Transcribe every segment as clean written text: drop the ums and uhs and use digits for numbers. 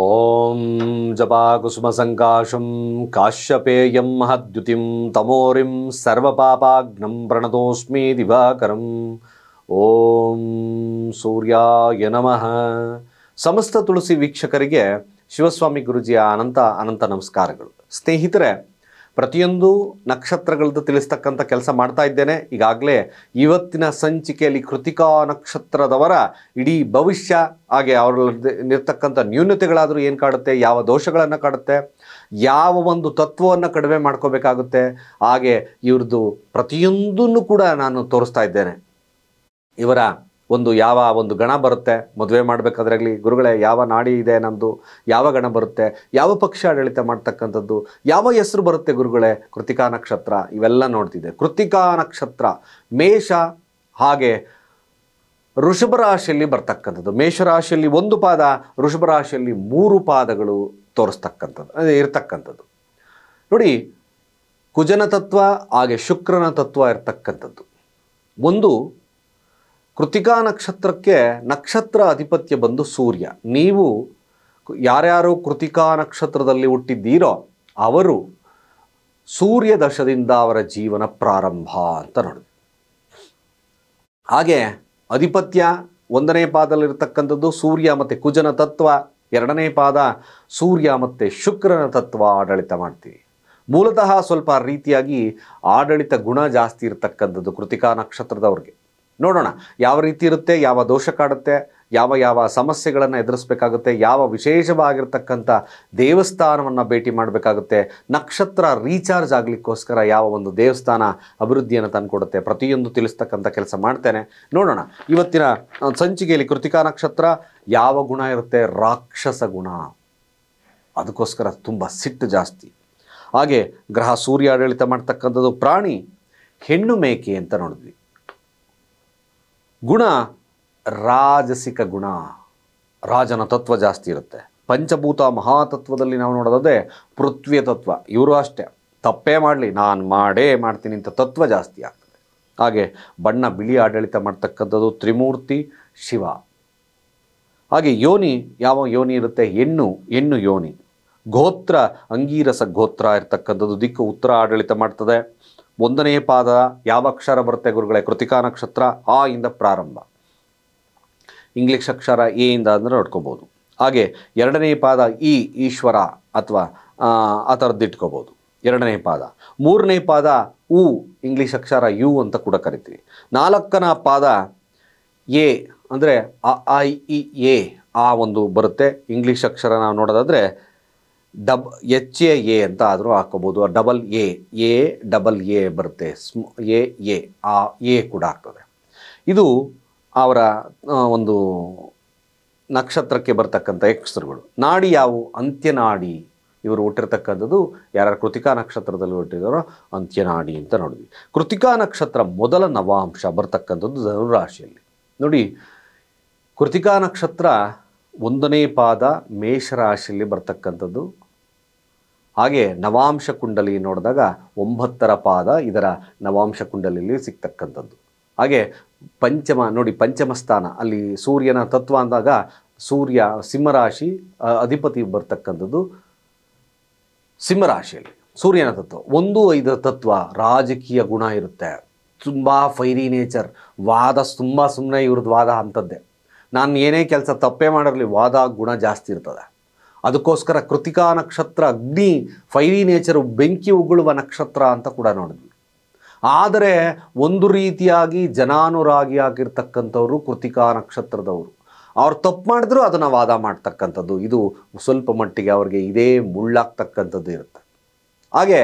ಓಂ ಜಪಾಕುಸುಮಸಂಕಾಶಂ ಕಾಶ್ಯಪೇಯಂ ಮಹದ್ಯುತಿಂ ತಮೋರಿಂ ಸರ್ವಪಾಪಾಗ್ನಂ ಪ್ರಣತೋಸ್ಮಿ ದಿವಾಕರಂ. ಓಂ ಸೂರ್ಯಾಯ ನಮಃ. ಸಮಸ್ತ ತುಳಸಿ ವೀಕ್ಷಕರಿಗೆ ಶಿವಸ್ವಾಮಿ ಗುರುಜಿಯ ಅನಂತ ನಮಸ್ಕಾರಗಳು. ಸ್ನೇಹಿತರೆ, ಪ್ರತಿಯೊಂದು ನಕ್ಷತ್ರಗಳದ್ದು ತಿಳಿಸ್ತಕ್ಕಂಥ ಕೆಲಸ ಮಾಡ್ತಾ ಇದ್ದೇನೆ. ಈಗಾಗಲೇ ಇವತ್ತಿನ ಸಂಚಿಕೆಯಲ್ಲಿ ಕೃತಿಕಾ ನಕ್ಷತ್ರದವರ ಇಡೀ ಭವಿಷ್ಯ, ಹಾಗೆ ಅವರಲ್ಲಿರ್ತಕ್ಕಂಥ ನ್ಯೂನತೆಗಳಾದರೂ ಏನು ಕಾಡುತ್ತೆ, ಯಾವ ದೋಷಗಳನ್ನು ಕಾಡುತ್ತೆ, ಯಾವ ಒಂದು ತತ್ವವನ್ನು ಕಡಿಮೆ ಮಾಡ್ಕೋಬೇಕಾಗುತ್ತೆ, ಹಾಗೆ ಇವ್ರದ್ದು ಪ್ರತಿಯೊಂದನ್ನು ಕೂಡ ನಾನು ತೋರಿಸ್ತಾ ಇದ್ದೇನೆ. ಇವರ ಯಾವ ಒಂದು ಗಣ ಬರುತ್ತೆ, ಮದುವೆ ಮಾಡಬೇಕಾದ್ರಾಗಲಿ ಗುರುಗಳೇ ಯಾವ ನಾಡಿ ಇದೆ ನಮ್ಮದು, ಯಾವ ಗಣ ಬರುತ್ತೆ, ಯಾವ ಪಕ್ಷ ಆಡಳಿತ ಮಾಡ್ತಕ್ಕಂಥದ್ದು, ಯಾವ ಹೆಸರು ಬರುತ್ತೆ ಗುರುಗಳೇ, ಕೃತಿಕಾ ನಕ್ಷತ್ರ, ಇವೆಲ್ಲ ನೋಡ್ತಿದ್ದೆ. ಕೃತಿಕಾ ನಕ್ಷತ್ರ ಮೇಷ ಹಾಗೆ ವೃಷಭ ರಾಶಿಯಲ್ಲಿ ಬರ್ತಕ್ಕಂಥದ್ದು. ಮೇಷರಾಶಿಯಲ್ಲಿ 1 ಪಾದ, ವೃಷಭ ರಾಶಿಯಲ್ಲಿ 3 ಪಾದಗಳು ತೋರಿಸ್ತಕ್ಕಂಥದ್ದು ಇರ್ತಕ್ಕಂಥದ್ದು. ನೋಡಿ, ಕುಜನ ತತ್ವ ಹಾಗೆ ಶುಕ್ರನ ತತ್ವ ಇರ್ತಕ್ಕಂಥದ್ದು. ಒಂದು ಕೃತಿಕಾ ನಕ್ಷತ್ರಕ್ಕೆ ನಕ್ಷತ್ರ ಅಧಿಪತ್ಯ ಬಂದು ಸೂರ್ಯ. ನೀವು ಯಾರ್ಯಾರು ಕೃತಿಕಾ ನಕ್ಷತ್ರದಲ್ಲಿ ಹುಟ್ಟಿದ್ದೀರೋ ಅವರು ಸೂರ್ಯ ದಶದಿಂದ ಅವರ ಜೀವನ ಪ್ರಾರಂಭ ಅಂತ ನೋಡಿ. ಹಾಗೆ ಅಧಿಪತ್ಯ 1ನೇ ಪಾದದಲ್ಲಿರ್ತಕ್ಕಂಥದ್ದು ಸೂರ್ಯ ಮತ್ತು ಕುಜನ ತತ್ವ, 2ನೇ ಪಾದ ಸೂರ್ಯ ಮತ್ತು ಶುಕ್ರನ ತತ್ವ ಆಡಳಿತ ಮಾಡ್ತೀವಿ. ಮೂಲತಃ ಸ್ವಲ್ಪ ರೀತಿಯಾಗಿ ಆಡಳಿತ ಗುಣ ಜಾಸ್ತಿ ಇರತಕ್ಕಂಥದ್ದು ಕೃತಿಕಾ ನಕ್ಷತ್ರದವ್ರಿಗೆ. ನೋಡೋಣ ಯಾವ ರೀತಿ ಇರುತ್ತೆ, ಯಾವ ದೋಷ ಕಾಡುತ್ತೆ, ಯಾವ ಸಮಸ್ಯೆಗಳನ್ನು ಎದುರಿಸಬೇಕಾಗುತ್ತೆ, ಯಾವ ವಿಶೇಷವಾಗಿರ್ತಕ್ಕಂಥ ದೇವಸ್ಥಾನವನ್ನು ಭೇಟಿ ಮಾಡಬೇಕಾಗುತ್ತೆ, ನಕ್ಷತ್ರ ರೀಚಾರ್ಜ್ ಆಗಲಿಕ್ಕೋಸ್ಕರ ಯಾವ ಒಂದು ದೇವಸ್ಥಾನ ಅಭಿವೃದ್ಧಿಯನ್ನು ತಂದುಕೊಡುತ್ತೆ, ಪ್ರತಿಯೊಂದು ತಿಳಿಸ್ತಕ್ಕಂಥ ಕೆಲಸ ಮಾಡ್ತೇನೆ. ನೋಡೋಣ ಇವತ್ತಿನ ಸಂಚಿಕೆಯಲ್ಲಿ ಕೃತಿಕಾ ನಕ್ಷತ್ರ ಯಾವ ಗುಣ ಇರುತ್ತೆ, ರಾಕ್ಷಸ ಗುಣ, ಅದಕ್ಕೋಸ್ಕರ ತುಂಬ ಸಿಟ್ಟು ಜಾಸ್ತಿ. ಹಾಗೆ ಗ್ರಹ ಸೂರ್ಯ ಆಡಳಿತ ಮಾಡ್ತಕ್ಕಂಥದ್ದು. ಪ್ರಾಣಿ ಹೆಣ್ಣು ಮೇಕೆ ಅಂತ ನೋಡಿದ್ವಿ. ಗುಣ ರಾಜಸಿಕ ಗುಣ, ರಾಜನ ತತ್ವ ಜಾಸ್ತಿ ಇರುತ್ತೆ. ಪಂಚಭೂತ ಮಹಾತತ್ವದಲ್ಲಿ ನಾವು ನೋಡೋದೇ ಪೃಥ್ವಿಯ ತತ್ವ. ಇವರು ಅಷ್ಟೇ, ತಪ್ಪೇ ಮಾಡಲಿ ನಾನು ಮಾಡೇ ಮಾಡ್ತೀನಿ ಅಂತ ತತ್ವ ಜಾಸ್ತಿ ಆಗ್ತದೆ. ಹಾಗೆ ಬಣ್ಣ ಬಿಳಿ ಆಡಳಿತ ಮಾಡ್ತಕ್ಕಂಥದ್ದು ತ್ರಿಮೂರ್ತಿ ಶಿವ. ಹಾಗೆ ಯೋನಿ ಯಾವ ಯೋನಿ ಇರುತ್ತೆ, ಹೆಣ್ಣು ಯೋನಿ. ಗೋತ್ರ ಅಂಗೀರಸ ಗೋತ್ರ ಇರ್ತಕ್ಕಂಥದ್ದು. ದಿಕ್ಕು ಉತ್ತರ ಆಡಳಿತ ಮಾಡ್ತದೆ. 1ನೇ ಪಾದ ಯಾವ ಅಕ್ಷರ ಬರುತ್ತೆ ಗುರುಗಳೇ, ಕೃತಿಕಾ ನಕ್ಷತ್ರ ಆ ಇಂದ ಪ್ರಾರಂಭ. ಇಂಗ್ಲಿಷ್ ಅಕ್ಷರ ಎ ಇಂದ ಅಂದರೆ ನೋಡ್ಕೋಬೋದು. ಹಾಗೆ 2ನೇ ಪಾದ ಈಶ್ವರ ಅಥವಾ ಆ ಥರದ್ದು ಇಟ್ಕೋಬೋದು, 2ನೇ ಪಾದ. 3ನೇ ಪಾದ ಉ, ಇಂಗ್ಲಿಷ್ ಅಕ್ಷರ ಯು ಅಂತ ಕೂಡ ಕರಿತೀವಿ. 4ನೇ ಪಾದ ಎ ಅಂದರೆ ಎ ಆ ಒಂದು ಬರುತ್ತೆ. ಇಂಗ್ಲಿಷ್ ಅಕ್ಷರ ನಾವು ನೋಡೋದಾದರೆ HA ಅಂತ ಆದರೂ ಹಾಕೋಬೋದು. ಡಬಲ್ ಎ ಬರುತ್ತೆ, ಎ ಆ ಎ ಕೂಡ ಆಗ್ತದೆ. ಇದು ಅವರ ಒಂದು ನಕ್ಷತ್ರಕ್ಕೆ ಬರ್ತಕ್ಕಂಥ ಹೆಸರುಗಳು. ನಾಡಿ ಯಾವುವು, ಅಂತ್ಯನಾಡಿ. ಇವರು ಹುಟ್ಟಿರ್ತಕ್ಕಂಥದ್ದು ಯಾರು ಕೃತಿಕಾ ನಕ್ಷತ್ರದಲ್ಲಿ ಹುಟ್ಟಿದಾರೋ ಅಂತ್ಯನಾಡಿ ಅಂತ ನೋಡಿದ್ವಿ. ಕೃತಿಕಾ ನಕ್ಷತ್ರ ಮೊದಲ ನವಾಂಶ ಬರ್ತಕ್ಕಂಥದ್ದು ಧನುರಾಶಿಯಲ್ಲಿ. ನೋಡಿ, ಕೃತಿಕಾ ನಕ್ಷತ್ರ 1ನೇ ಪಾದ ಮೇಷರಾಶಿಯಲ್ಲಿ ಬರ್ತಕ್ಕಂಥದ್ದು. ಹಾಗೆ ನವಾಂಶ ಕುಂಡಲಿ ನೋಡಿದಾಗ 9ರ ಪಾದ ಇದರ ನವಾಂಶ ಕುಂಡಲಿಯಲ್ಲಿ ಸಿಗ್ತಕ್ಕಂಥದ್ದು. ಹಾಗೆ ಪಂಚಮ ಸ್ಥಾನ ಅಲ್ಲಿ ಸೂರ್ಯನ ತತ್ವ ಅಂದಾಗ ಸೂರ್ಯ ಸಿಂಹರಾಶಿ ಅಧಿಪತಿ ಬರ್ತಕ್ಕಂಥದ್ದು ಸಿಂಹರಾಶಿಯಲ್ಲಿ ಸೂರ್ಯನ ತತ್ವ. 1-5 ತತ್ವ ರಾಜಕೀಯ ಗುಣ ಇರುತ್ತೆ. ತುಂಬ ಫೈರಿ ನೇಚರ್, ವಾದ ತುಂಬ ಸುಮ್ಮನೆ ಇವ್ರದ್ದು ವಾದ ಅಂಥದ್ದೇ. ನಾನು ಏನೇ ಕೆಲಸ ತಪ್ಪೇ ಮಾಡಿರಲಿ ವಾದ ಗುಣ ಜಾಸ್ತಿ ಇರ್ತದೆ. ಅದಕ್ಕೋಸ್ಕರ ಕೃತಿಕಾ ನಕ್ಷತ್ರ ಅಗ್ನಿ, ಫೈರಿ ನೇಚರು, ಬೆಂಕಿ ಉಗುಳುವ ನಕ್ಷತ್ರ ಅಂತ ಕೂಡ ನೋಡಿದ್ವಿ. ಆದರೆ ಒಂದು ರೀತಿಯಾಗಿ ಜನಾನುರಾಗಿ ಆಗಿರ್ತಕ್ಕಂಥವ್ರು ಕೃತಿಕಾ ನಕ್ಷತ್ರದವರು. ಅವ್ರು ತಪ್ಪು ಮಾಡಿದ್ರು ಅದನ್ನು ವಾದ ಮಾಡ್ತಕ್ಕಂಥದ್ದು, ಇದು ಸ್ವಲ್ಪ ಮಟ್ಟಿಗೆ ಅವ್ರಿಗೆ ಇದೇ ಮುಳ್ಳಾಗ್ತಕ್ಕಂಥದ್ದು ಇರುತ್ತೆ. ಹಾಗೆ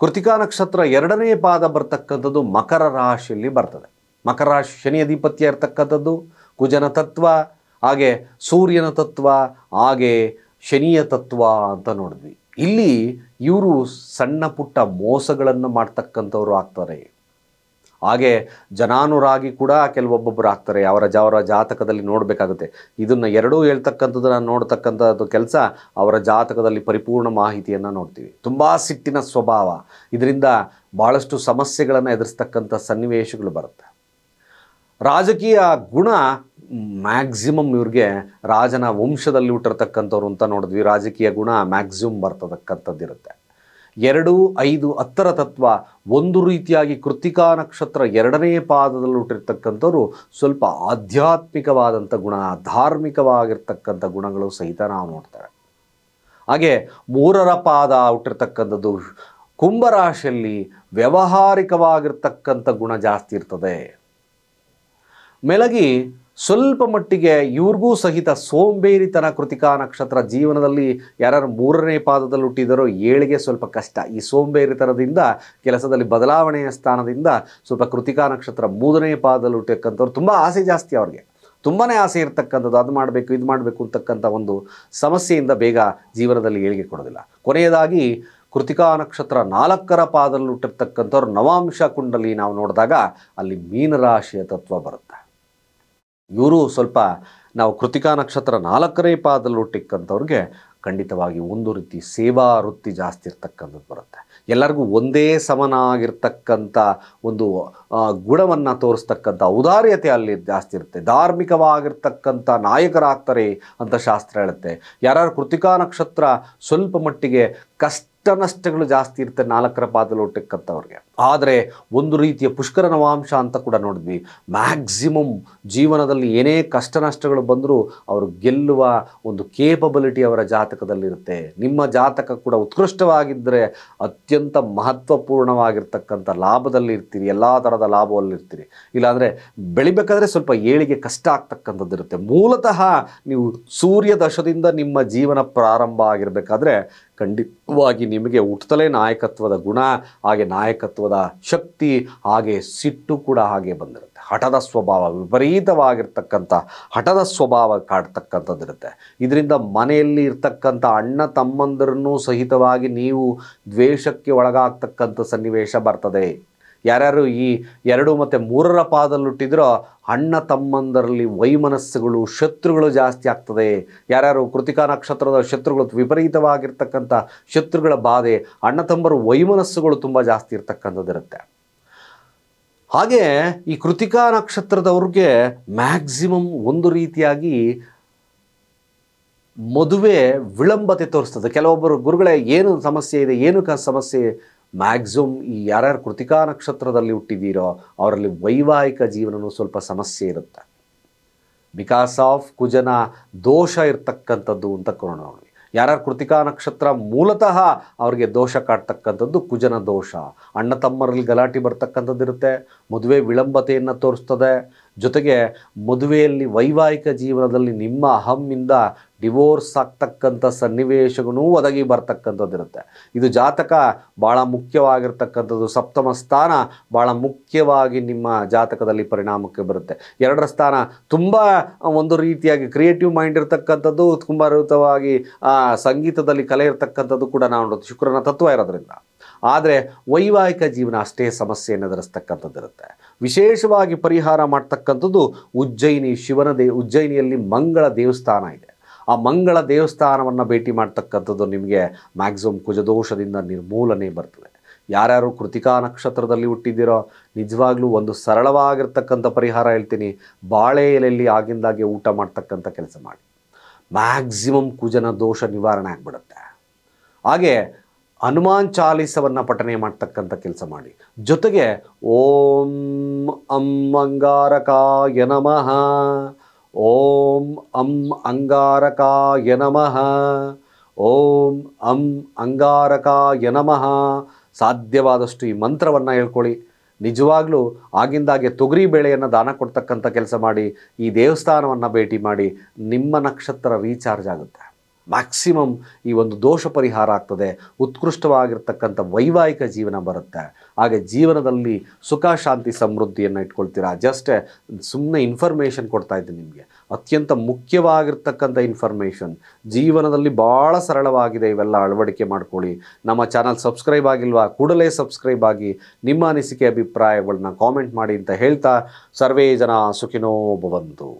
ಕೃತಿಕಾ ನಕ್ಷತ್ರ 2ನೇ ಪಾದ ಬರ್ತಕ್ಕಂಥದ್ದು ಮಕರ ರಾಶಿಯಲ್ಲಿ ಬರ್ತದೆ. ಮಕರ ರಾಶಿ ಶನಿ ಅಧಿಪತ್ಯ ಇರ್ತಕ್ಕಂಥದ್ದು, ಕುಜನ ತತ್ವ, ಹಾಗೆ ಸೂರ್ಯನ ತತ್ವ, ಹಾಗೆ ಶನಿಯ ತತ್ವ ಅಂತ ನೋಡಿದ್ವಿ. ಇಲ್ಲಿ ಇವರು ಸಣ್ಣ ಪುಟ್ಟ ಮೋಸಗಳನ್ನು ಮಾಡ್ತಕ್ಕಂಥವ್ರು ಆಗ್ತಾರೆ. ಹಾಗೆ ಜನಾನುರಾಗಿ ಕೂಡ ಕೆಲವೊಬ್ಬೊಬ್ಬರು ಆಗ್ತಾರೆ. ಅವರ ಜಾತಕದಲ್ಲಿ ನೋಡಬೇಕಾಗುತ್ತೆ. ಇದನ್ನು ಎರಡೂ ಹೇಳ್ತಕ್ಕಂಥದ್ದು ನಾನು ನೋಡ್ತಕ್ಕಂಥದ್ದು ಕೆಲಸ. ಅವರ ಜಾತಕದಲ್ಲಿ ಪರಿಪೂರ್ಣ ಮಾಹಿತಿಯನ್ನು ನೋಡ್ತೀವಿ. ತುಂಬ ಸಿಟ್ಟಿನ ಸ್ವಭಾವ, ಇದರಿಂದ ಭಾಳಷ್ಟು ಸಮಸ್ಯೆಗಳನ್ನು ಎದುರಿಸ್ತಕ್ಕಂಥ ಸನ್ನಿವೇಶಗಳು ಬರುತ್ತೆ. ರಾಜಕೀಯ ಗುಣ ಮ್ಯಾಕ್ಸಿಮಮ್ ಇವ್ರಿಗೆ ರಾಜನ ವಂಶದಲ್ಲಿ ಹುಟ್ಟಿರ್ತಕ್ಕಂಥವ್ರು ಅಂತ ನೋಡಿದ್ವಿ. ರಾಜಕೀಯ ಗುಣ ಮ್ಯಾಕ್ಸಿಮಮ್ ಬರ್ತಕ್ಕಂಥದ್ದಿರುತ್ತೆ. 2, 5, 10ರ ತತ್ವ ಒಂದು ರೀತಿಯಾಗಿ ಕೃತಿಕಾ ನಕ್ಷತ್ರ 2ನೇ ಪಾದದಲ್ಲಿ ಹುಟ್ಟಿರ್ತಕ್ಕಂಥವ್ರು ಸ್ವಲ್ಪ ಆಧ್ಯಾತ್ಮಿಕವಾದಂಥ ಗುಣ, ಧಾರ್ಮಿಕವಾಗಿರ್ತಕ್ಕಂಥ ಗುಣಗಳು ಸಹಿತ ನಾವು ನೋಡ್ತೇವೆ. ಹಾಗೆ 3ರ ಪಾದ ಹುಟ್ಟಿರ್ತಕ್ಕಂಥದ್ದು ಕುಂಭರಾಶಿಯಲ್ಲಿ ವ್ಯಾವಹಾರಿಕವಾಗಿರ್ತಕ್ಕಂಥ ಗುಣ ಜಾಸ್ತಿ ಇರ್ತದೆ. ಮೇಲಾಗಿ ಸ್ವಲ್ಪ ಮಟ್ಟಿಗೆ ಇವ್ರಿಗೂ ಸಹಿತ ಸೋಂಬೇರಿತನ ಕೃತಿಕಾ ನಕ್ಷತ್ರ ಜೀವನದಲ್ಲಿ ಯಾರು 3ನೇ ಪಾದದಲ್ಲಿ ಹುಟ್ಟಿದರೋ ಏಳಿಗೆ ಸ್ವಲ್ಪ ಕಷ್ಟ. ಈ ಸೋಂಬೇರಿತನದಿಂದ ಕೆಲಸದಲ್ಲಿ ಬದಲಾವಣೆಯ ಸ್ಥಾನದಿಂದ ಸ್ವಲ್ಪ ಕೃತಿಕಾ ನಕ್ಷತ್ರ 3ನೇ ಪಾದದಲ್ಲಿ ಹುಟ್ಟಿರ್ತಕ್ಕಂಥವ್ರು ತುಂಬ ಆಸೆ ಜಾಸ್ತಿ, ಅವ್ರಿಗೆ ತುಂಬಾ ಆಸೆ ಇರ್ತಕ್ಕಂಥದ್ದು, ಅದು ಮಾಡಬೇಕು ಇದು ಮಾಡಬೇಕು ಅಂತಕ್ಕಂಥ ಒಂದು ಸಮಸ್ಯೆಯಿಂದ ಬೇಗ ಜೀವನದಲ್ಲಿ ಏಳಿಗೆ ಕೊಡೋದಿಲ್ಲ. ಕೊನೆಯದಾಗಿ ಕೃತಿಕಾ ನಕ್ಷತ್ರ 4ರ ಪಾದದಲ್ಲಿ ಹುಟ್ಟಿರ್ತಕ್ಕಂಥವ್ರು ನವಾಂಶ ಕುಂಡಲಿ ನಾವು ನೋಡಿದಾಗ ಅಲ್ಲಿ ಮೀನರಾಶಿಯ ತತ್ವ ಬರುತ್ತೆ. ಇವರು ಸ್ವಲ್ಪ ನಾವು ಕೃತಿಕಾ ನಕ್ಷತ್ರ 4ನೇ ಪಾದದಲ್ಲಿ ಹುಟ್ಟಿಕ್ಕಂಥವ್ರಿಗೆ ಖಂಡಿತವಾಗಿ ಒಂದು ರೀತಿ ಸೇವಾ ವೃತ್ತಿ ಜಾಸ್ತಿ ಇರ್ತಕ್ಕಂಥದ್ದು ಬರುತ್ತೆ. ಎಲ್ಲರಿಗೂ ಒಂದೇ ಸಮನಾಗಿರ್ತಕ್ಕಂಥ ಒಂದು ಗುಣವನ್ನು ತೋರಿಸ್ತಕ್ಕಂಥ ಔದಾರ್ಯತೆ ಅಲ್ಲಿ ಜಾಸ್ತಿ ಇರುತ್ತೆ. ಧಾರ್ಮಿಕವಾಗಿರ್ತಕ್ಕಂಥ ನಾಯಕರಾಗ್ತಾರೆ ಅಂತ ಶಾಸ್ತ್ರ ಹೇಳುತ್ತೆ. ಯಾರು ಕೃತಿಕಾ ನಕ್ಷತ್ರ ಸ್ವಲ್ಪ ಮಟ್ಟಿಗೆ ಕಷ್ಟ ನಷ್ಟಗಳು ಜಾಸ್ತಿ ಇರುತ್ತೆ 4ರ ಪಾದದಲ್ಲಿ ಹುಟ್ಟಿಕ್ಕಂಥವ್ರಿಗೆ. ಆದರೆ ಒಂದು ರೀತಿಯ ಪುಷ್ಕರ ನವಾಂಶ ಅಂತ ಕೂಡ ನೋಡಿದ್ವಿ. ಮ್ಯಾಕ್ಸಿಮಮ್ ಜೀವನದಲ್ಲಿ ಏನೇ ಕಷ್ಟ ನಷ್ಟಗಳು ಬಂದರೂ ಅವರು ಗೆಲ್ಲುವ ಒಂದು ಕೇಪಬಿಲಿಟಿ ಅವರ ಜಾತಕದಲ್ಲಿರುತ್ತೆ. ನಿಮ್ಮ ಜಾತಕ ಕೂಡ ಉತ್ಕೃಷ್ಟವಾಗಿದ್ದರೆ ಅತ್ಯಂತ ಮಹತ್ವಪೂರ್ಣವಾಗಿರ್ತಕ್ಕಂಥ ಲಾಭದಲ್ಲಿ ಇರ್ತೀರಿ, ಎಲ್ಲ ಥರದ ಲಾಭದಲ್ಲಿರ್ತೀರಿ. ಇಲ್ಲಾಂದರೆ ಬೆಳಿಬೇಕಾದ್ರೆ ಸ್ವಲ್ಪ ಏಳಿಗೆ ಕಷ್ಟ ಆಗ್ತಕ್ಕಂಥದ್ದು ಇರುತ್ತೆ. ಮೂಲತಃ ನೀವು ಸೂರ್ಯ ದಶದಿಂದ ನಿಮ್ಮ ಜೀವನ ಪ್ರಾರಂಭ ಆಗಿರಬೇಕಾದ್ರೆ ಖಂಡಿತವಾಗಿ ನಿಮಗೆ ಹುಟ್ಟುತ್ತಲೇ ನಾಯಕತ್ವದ ಗುಣ, ಹಾಗೆ ನಾಯಕತ್ವದ ಶಕ್ತಿ, ಹಾಗೆ ಸಿಟ್ಟು ಕೂಡ ಹಾಗೆ ಬಂದಿರುತ್ತೆ. ಹಠದ ಸ್ವಭಾವ, ವಿಪರೀತವಾಗಿರ್ತಕ್ಕಂಥ ಹಠದ ಸ್ವಭಾವ ಕಾಡ್ತಕ್ಕಂಥದ್ದಿರುತ್ತೆ. ಇದರಿಂದ ಮನೆಯಲ್ಲಿ ಇರ್ತಕ್ಕಂಥ ಅಣ್ಣ ತಮ್ಮಂದಿರನ್ನೂ ಸಹಿತವಾಗಿ ನೀವು ದ್ವೇಷಕ್ಕೆ ಒಳಗಾಗ್ತಕ್ಕಂಥ ಸನ್ನಿವೇಶ ಬರ್ತದೆ. ಯಾರ್ಯಾರು ಈ 2 ಮತ್ತು 3ರ ಪಾದದಲ್ಲಿ ಹುಟ್ಟಿದ್ರೋ ಅಣ್ಣ ತಮ್ಮಂದರಲ್ಲಿ ವೈಮನಸ್ಸುಗಳು, ಶತ್ರುಗಳು ಜಾಸ್ತಿ ಆಗ್ತದೆ. ಯಾರ್ಯಾರು ಕೃತಿಕಾ ನಕ್ಷತ್ರದ ಶತ್ರುಗಳು, ವಿಪರೀತವಾಗಿರ್ತಕ್ಕಂಥ ಶತ್ರುಗಳ ಬಾಧೆ, ಅಣ್ಣ ತಮ್ಮರು ವೈಮನಸ್ಸುಗಳು ತುಂಬ ಜಾಸ್ತಿ ಇರ್ತಕ್ಕಂಥದ್ದಿರುತ್ತೆ. ಹಾಗೆ ಈ ಕೃತಿಕಾ ನಕ್ಷತ್ರದವ್ರಿಗೆ ಮ್ಯಾಕ್ಸಿಮಮ್ ಒಂದು ರೀತಿಯಾಗಿ ಮದುವೆ ವಿಳಂಬತೆ ತೋರಿಸ್ತದೆ. ಕೆಲವೊಬ್ಬರು ಗುರುಗಳೇ ಏನು ಸಮಸ್ಯೆ ಇದೆ, ಏನು ಸಮಸ್ಯೆ? ಮ್ಯಾಕ್ಸಿಮಮ್ ಈ ಯಾರ್ಯಾರು ಕೃತಿಕಾ ನಕ್ಷತ್ರದಲ್ಲಿ ಹುಟ್ಟಿದ್ದೀರೋ ಅವರಲ್ಲಿ ವೈವಾಹಿಕ ಜೀವನವೂ ಸ್ವಲ್ಪ ಸಮಸ್ಯೆ ಇರುತ್ತೆ. ಬಿಕಾಸ್ ಆಫ್ ಕುಜನ ದೋಷ ಇರ್ತಕ್ಕಂಥದ್ದು ಅಂತ ನೋಡೋಣ. ಯಾರ್ಯಾರು ಕೃತಿಕಾ ನಕ್ಷತ್ರ ಮೂಲತಃ ಅವ್ರಿಗೆ ದೋಷ ಕಾಡ್ತಕ್ಕಂಥದ್ದು ಕುಜನ ದೋಷ. ಅಣ್ಣ ತಮ್ಮರಲ್ಲಿ ಗಲಾಟೆ ಬರ್ತಕ್ಕಂಥದ್ದು ಇರುತ್ತೆ, ಮದುವೆ ವಿಳಂಬತೆಯನ್ನು ತೋರಿಸ್ತದೆ. ಜೊತೆಗೆ ಮದುವೆಯಲ್ಲಿ ವೈವಾಹಿಕ ಜೀವನದಲ್ಲಿ ನಿಮ್ಮ ಅಹಮ್ಮಿಂದ ಡಿವೋರ್ಸ್ ಆಗ್ತಕ್ಕಂಥ ಸನ್ನಿವೇಶಗಳೂ ಒದಗಿ ಬರ್ತಕ್ಕಂಥದ್ದಿರುತ್ತೆ. ಇದು ಜಾತಕ ಭಾಳ ಮುಖ್ಯವಾಗಿರ್ತಕ್ಕಂಥದ್ದು. ಸಪ್ತಮ ಸ್ಥಾನ ಭಾಳ ಮುಖ್ಯವಾಗಿ ನಿಮ್ಮ ಜಾತಕದಲ್ಲಿ ಪರಿಣಾಮಕ್ಕೆ ಬರುತ್ತೆ. 2ರ ಸ್ಥಾನ ತುಂಬ ಒಂದು ರೀತಿಯಾಗಿ ಕ್ರಿಯೇಟಿವ್ ಮೈಂಡ್ ಇರ್ತಕ್ಕಂಥದ್ದು, ತುಂಬ ಅದ್ಭುತವಾಗಿ ಸಂಗೀತದಲ್ಲಿ ಕಲೆ ಇರ್ತಕ್ಕಂಥದ್ದು ಕೂಡ ನಾವು ನೋಡೋದು ಶುಕ್ರನ ತತ್ವ ಇರೋದ್ರಿಂದ. ಆದರೆ ವೈವಾಹಿಕ ಜೀವನ ಅಷ್ಟೇ ಸಮಸ್ಯೆಯನ್ನು ಎದುರಿಸ್ತಕ್ಕಂಥದ್ದಿರುತ್ತೆ. ವಿಶೇಷವಾಗಿ ಪರಿಹಾರ ಮಾಡ್ತಕ್ಕಂಥದ್ದು ಉಜ್ಜಯಿನಿ ಉಜ್ಜಯಿನಿಯಲ್ಲಿ ಮಂಗಳ ದೇವಸ್ಥಾನ ಇದೆ. ಆ ಮಂಗಳ ದೇವಸ್ಥಾನವನ್ನು ಭೇಟಿ ಮಾಡ್ತಕ್ಕಂಥದ್ದು ನಿಮಗೆ ಮ್ಯಾಕ್ಸಿಮಮ್ ಕುಜದೋಷದಿಂದ ನಿರ್ಮೂಲನೆ ಬರ್ತದೆ. ಯಾರ್ಯಾರು ಕೃತಿಕಾ ನಕ್ಷತ್ರದಲ್ಲಿ ಹುಟ್ಟಿದ್ದೀರೋ ನಿಜವಾಗ್ಲೂ ಒಂದು ಸರಳವಾಗಿರ್ತಕ್ಕಂಥ ಪರಿಹಾರ ಹೇಳ್ತೀನಿ. ಬಾಳೆ ಎಲೆಯಲ್ಲಿ ಆಗಿಂದಾಗೆ ಊಟ ಮಾಡ್ತಕ್ಕಂಥ ಕೆಲಸ ಮಾಡಿ, ಮ್ಯಾಕ್ಸಿಮಮ್ ಕುಜನ ದೋಷ ನಿವಾರಣೆ ಆಗಿಬಿಡುತ್ತೆ. ಹಾಗೆ ಹನುಮಾನ್ ಚಾಲೀಸವನ್ನು ಪಠನೆ ಮಾಡ್ತಕ್ಕಂಥ ಕೆಲಸ ಮಾಡಿ. ಜೊತೆಗೆ ಓಂ ಅಂ ಅಂಗಾರಕಾಯ ನಮಃ, ಓಂ ಅಂ ಅಂಗಾರಕಾಯ ನಮಃ, ಓಂ ಅಂ ಅಂಗಾರಕಾಯ ನಮಃ ಸಾಧ್ಯವಾದಷ್ಟು ಈ ಮಂತ್ರವನ್ನು ಹೇಳ್ಕೊಳ್ಳಿ. ನಿಜವಾಗ್ಲೂ ಆಗಿಂದಾಗೆ ತೊಗರಿ ಬೇಳೆಯನ್ನು ದಾನ ಕೊಡ್ತಕ್ಕಂಥ ಕೆಲಸ ಮಾಡಿ, ಈ ದೇವಸ್ಥಾನವನ್ನು ಭೇಟಿ ಮಾಡಿ, ನಿಮ್ಮ ನಕ್ಷತ್ರ ರೀಚಾರ್ಜ್ ಆಗುತ್ತೆ. ಮ್ಯಾಕ್ಸಿಮಮ್ ಈ ಒಂದು ದೋಷ ಪರಿಹಾರ ಆಗ್ತದೆ. ಉತ್ಕೃಷ್ಟವಾಗಿರ್ತಕ್ಕಂಥ ವೈವಾಹಿಕ ಜೀವನ ಬರುತ್ತೆ. ಹಾಗೆ ಜೀವನದಲ್ಲಿ ಸುಖ ಶಾಂತಿ ಸಮೃದ್ಧಿಯನ್ನು ಇಟ್ಕೊಳ್ತೀರಾ. ಜಸ್ಟ್ ಸುಮ್ಮನೆ ಇನ್ಫಾರ್ಮೇಷನ್ ಕೊಡ್ತಾ ಇದ್ದೀನಿ ನಿಮಗೆ, ಅತ್ಯಂತ ಮುಖ್ಯವಾಗಿರ್ತಕ್ಕಂಥ ಇನ್ಫಾರ್ಮೇಷನ್. ಜೀವನದಲ್ಲಿ ಭಾಳ ಸರಳವಾಗಿದೆ, ಇವೆಲ್ಲ ಅಳವಡಿಕೆ ಮಾಡ್ಕೊಳ್ಳಿ. ನಮ್ಮ ಚಾನಲ್ ಸಬ್ಸ್ಕ್ರೈಬ್ ಆಗಿಲ್ವಾ, ಕೂಡಲೇ ಸಬ್ಸ್ಕ್ರೈಬ್ ಆಗಿ ನಿಮ್ಮ ಅನಿಸಿಕೆ ಅಭಿಪ್ರಾಯಗಳನ್ನ ಕಾಮೆಂಟ್ ಮಾಡಿ ಅಂತ ಹೇಳ್ತಾ ಸರ್ವೇ ಜನ ಸುಖಿನೋ ಭವಂತು.